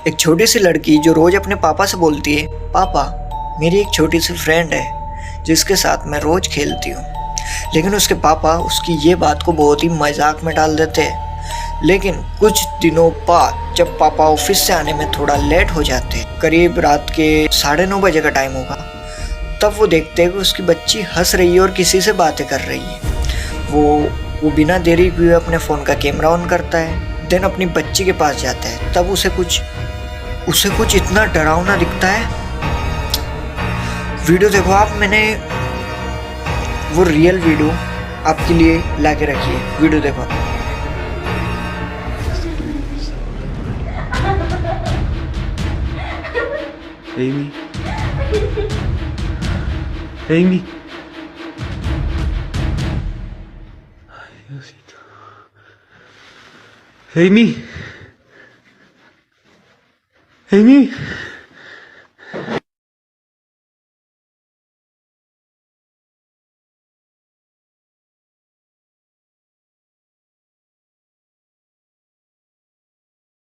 एक छोटी सी लड़की जो रोज अपने पापा से बोलती है, पापा मेरी एक छोटी सी फ्रेंड है जिसके साथ मैं रोज खेलती हूँ। लेकिन उसके पापा उसकी ये बात को बहुत ही मजाक में डाल देते हैं। लेकिन कुछ दिनों बाद जब पापा ऑफिस से आने में थोड़ा लेट हो जाते हैं, करीब रात के 9:30 बजे का टाइम होगा, तब वो देखते हैं कि उसकी बच्ची हंस रही है और किसी से बातें कर रही है। वो बिना देरी हुए अपने फ़ोन का कैमरा ऑन करता है, देन अपनी बच्ची के पास जाता है। तब उसे कुछ इतना डरावना दिखता है। वीडियो देखो आप, मैंने वो रियल वीडियो आपके लिए ला के रखी है, वीडियो देखो। Amy. Amy. Ay, Diosito. Amy. Amy.